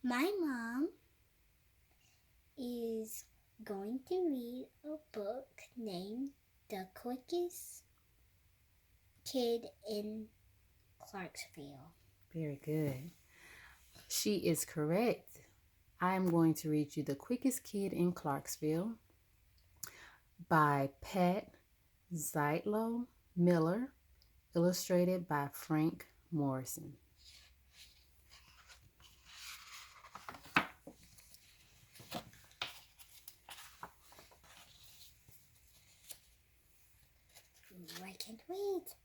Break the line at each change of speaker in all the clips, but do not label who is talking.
My mom is going to read a book named The Quickest Kid in Clarksville.
Very good. She is correct. I am going to read you The Quickest Kid in Clarksville by Pat Zietlow Miller, illustrated by Frank Morrison.
I can't wait.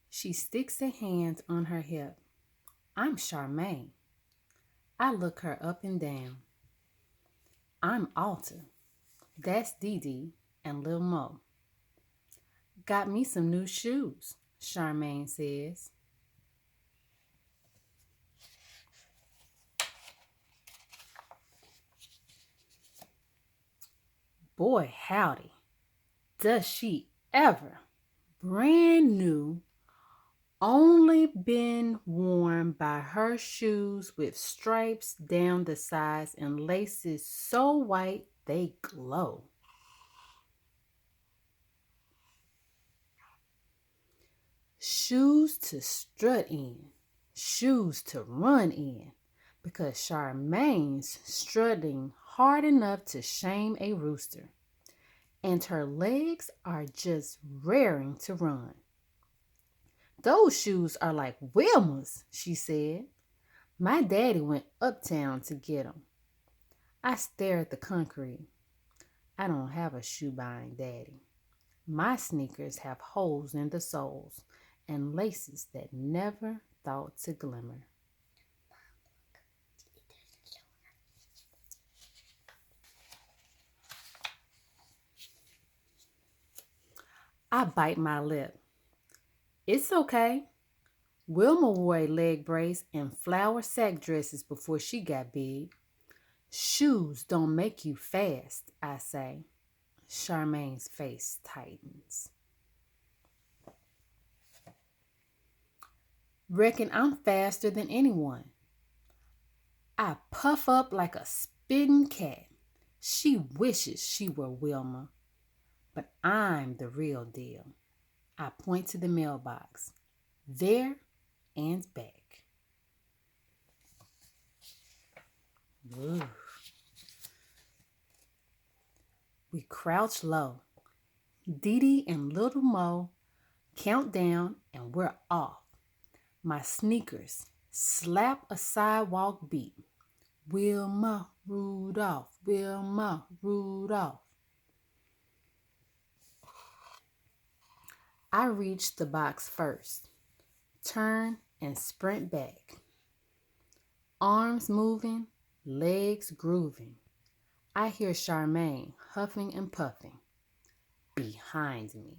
She sticks a hand on her hip. I'm Charmaine. I look her up and down. I'm Alta. That's Dee Dee and Lil Mo. Got me some new shoes, Charmaine says. Boy, howdy. Does she ever? Brand new, only been worn by her shoes with stripes down the sides and laces so white they glow. Shoes to strut in, shoes to run in, because Charmaine's strutting hard enough to shame a rooster, and her legs are just raring to run. Those shoes are like Wilma's, she said. My daddy went uptown to get 'em. I stare at the concrete. I don't have a shoe buying daddy. My sneakers have holes in the soles and laces that never thought to glimmer. I bite my lip. It's okay. Wilma wore a leg brace and flower sack dresses before she got big. Shoes don't make you fast, I say. Charmaine's face tightens. Reckon I'm faster than anyone. I puff up like a spitting cat. She wishes she were Wilma, but I'm the real deal. I point to the mailbox. There and back. Ooh. We crouch low. Dee Dee and Little Mo count down and we're off. My sneakers slap a sidewalk beat. Wilma Rudolph, Wilma Rudolph. I reach the box first, turn and sprint back. Arms moving, legs grooving. I hear Charmaine huffing and puffing behind me.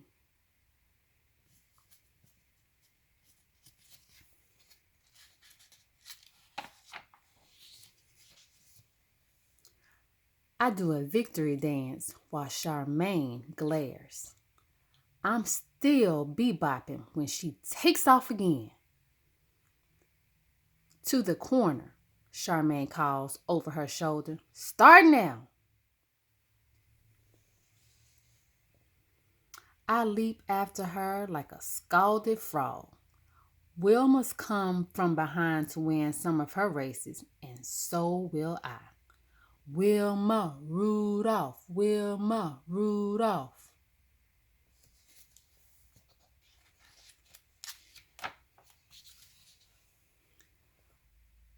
I do a victory dance while Charmaine glares. I'm still bebopping when she takes off again. To the corner, Charmaine calls over her shoulder. Start now. I leap after her like a scalded frog. Wilma's come from behind to win some of her races, and so will I. Wilma Rudolph, Wilma Rudolph.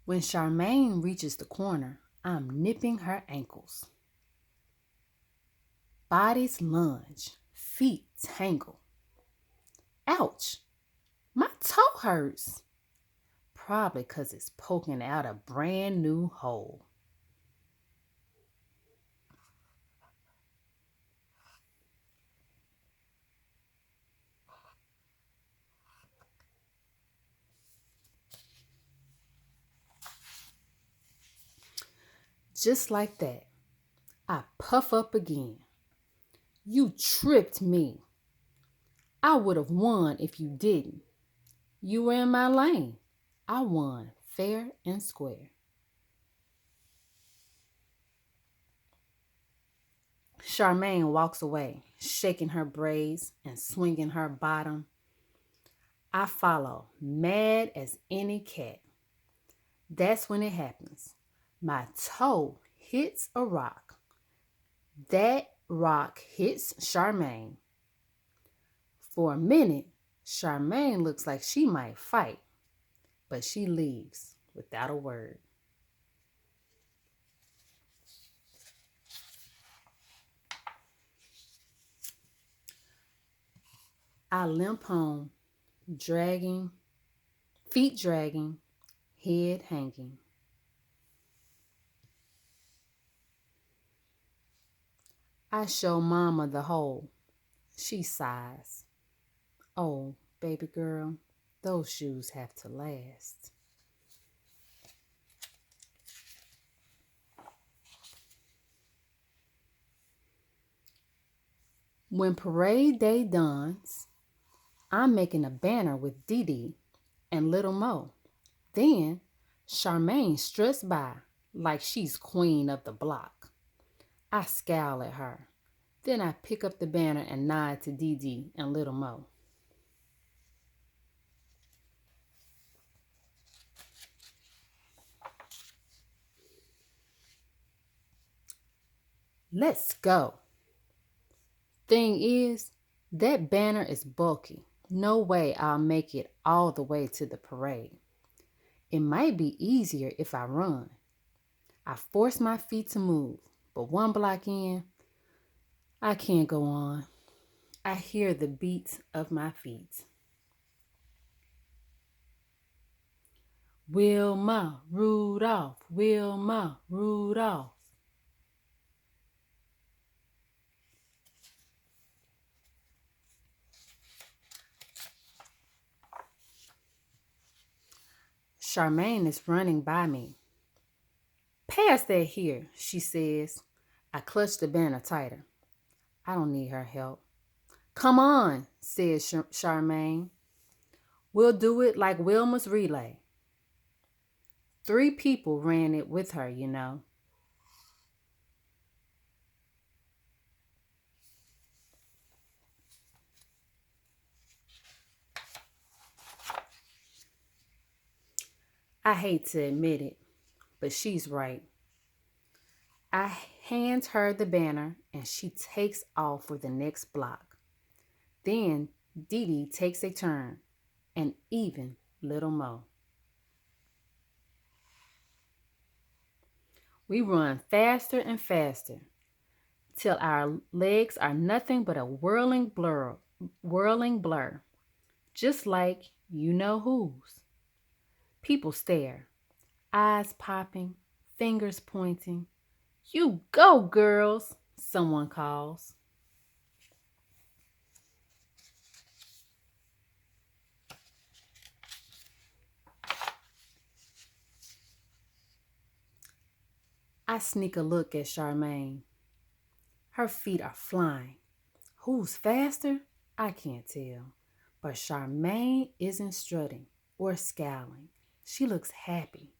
When Charmaine reaches the corner, I'm nipping her ankles. Bodies lunge, feet tangle. Ouch, my toe hurts. Probably 'cause it's poking out a brand new hole. Just like that, I puff up again. You tripped me. I would have won if you didn't. You were in my lane. I won fair and square. Charmaine walks away, shaking her braids and swinging her bottom. I follow, mad as any cat. That's when it happens. My toe hits a rock. That rock hits Charmaine. For a minute, Charmaine looks like she might fight, but she leaves without a word. I limp home, feet dragging, head hanging. I show Mama the hole. She sighs. Oh, baby girl, those shoes have to last. When parade day dawns, I'm making a banner with Dee Dee and Little Mo. Then Charmaine struts by like she's queen of the block. I scowl at her. Then I pick up the banner and nod to Dee Dee and Little Mo. Let's go. Thing is, that banner is bulky. No way I'll make it all the way to the parade. It might be easier if I run. I force my feet to move, but one block in, I can't go on. I hear the beats of my feet. Wilma Rudolph, Wilma Rudolph. Charmaine is running by me. Pass that here, she says. I clutch the banner tighter. I don't need her help. Come on, says Charmaine. We'll do it like Wilma's relay. 3 people ran it with her, you know. I hate to admit it, but she's right. I hand her the banner and she takes off for the next block. Then Dee Dee takes a turn, and even Little Mo. We run faster and faster till our legs are nothing but a whirling blur, just like you know whose. People stare, eyes popping, fingers pointing. You go, girls, someone calls. I sneak a look at Charmaine. Her feet are flying. Who's faster? I can't tell. But Charmaine isn't strutting or scowling. She looks happy.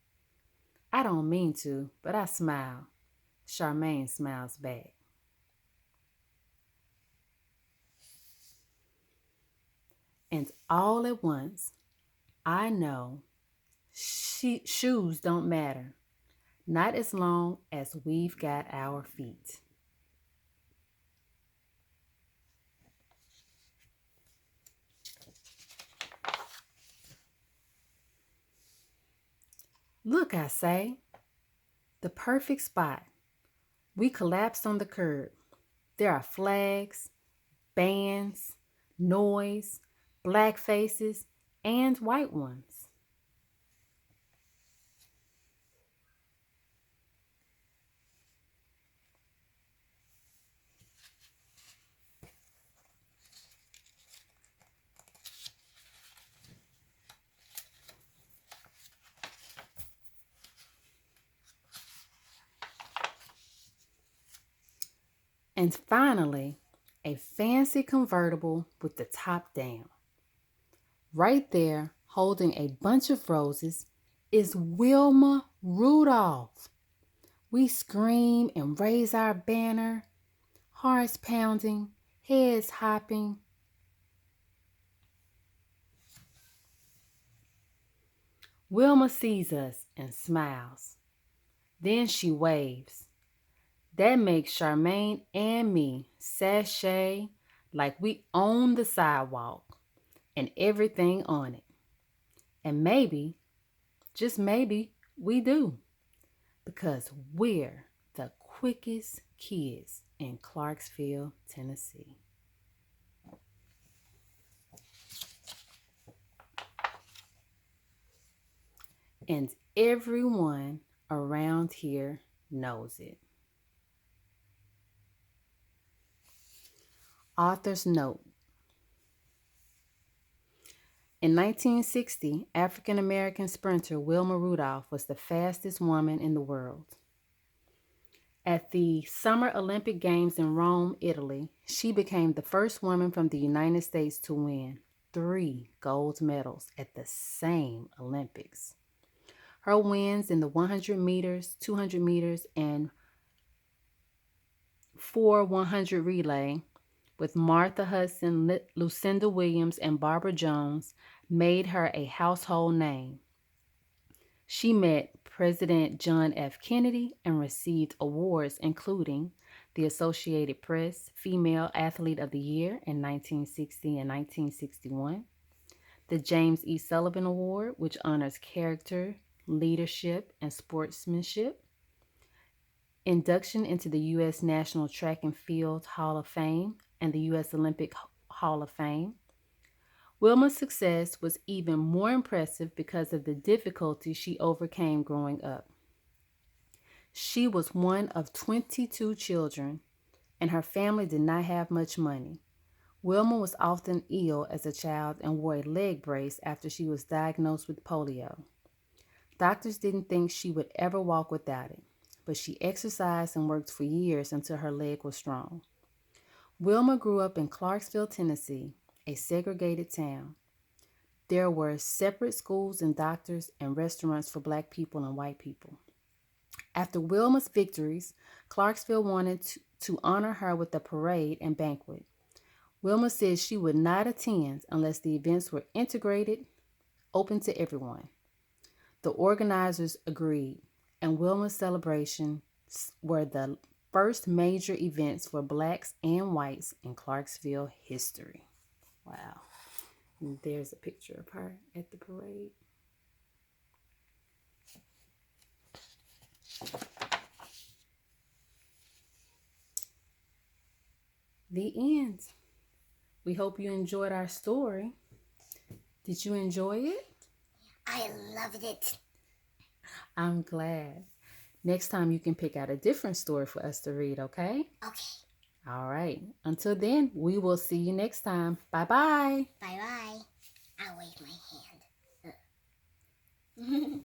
I don't mean to, but I smile. Charmaine smiles back. And all at once, I know shoes don't matter. Not as long as we've got our feet. Look, I say, the perfect spot. We collapsed on the curb. There are flags, bands, noise, black faces, and white ones. And finally, a fancy convertible with the top down. Right there, holding a bunch of roses, is Wilma Rudolph. We scream and raise our banner, hearts pounding, heads hopping. Wilma sees us and smiles. Then she waves. That makes Charmaine and me sashay like we own the sidewalk and everything on it. And maybe, just maybe, we do. Because we're the quickest kids in Clarksville, Tennessee. And everyone around here knows it. Author's note. In 1960, African-American sprinter Wilma Rudolph was the fastest woman in the world. At the Summer Olympic Games in Rome, Italy, she became the first woman from the United States to win 3 gold medals at the same Olympics. Her wins in the 100 meters, 200 meters, and 4x100 relay with Martha Hudson, Lucinda Williams, and Barbara Jones made her a household name. She met President John F. Kennedy and received awards including the Associated Press Female Athlete of the Year in 1960 and 1961, the James E. Sullivan Award, which honors character, leadership, and sportsmanship, induction into the U.S. National Track and Field Hall of Fame and the U.S. Olympic Hall of Fame. Wilma's success was even more impressive because of the difficulties she overcame growing up. She was one of 22 children, and her family did not have much money. Wilma was often ill as a child and wore a leg brace after she was diagnosed with polio. Doctors didn't think she would ever walk without it, but she exercised and worked for years until her leg was strong. Wilma grew up in Clarksville, Tennessee, a segregated town. There were separate schools and doctors and restaurants for Black people and white people. After Wilma's victories, Clarksville wanted to honor her with a parade and banquet. Wilma said she would not attend unless the events were integrated, open to everyone. The organizers agreed, and Wilma's celebrations were the first major events for Blacks and whites in Clarksville history. Wow. And there's a picture of her at the parade. The end. We hope you enjoyed our story. Did you enjoy it?
I loved it.
I'm glad. Next time you can pick out a different story for us to read, okay?
Okay.
All right. Until then, we will see you next time. Bye-bye.
Bye-bye. I'll wave my hand.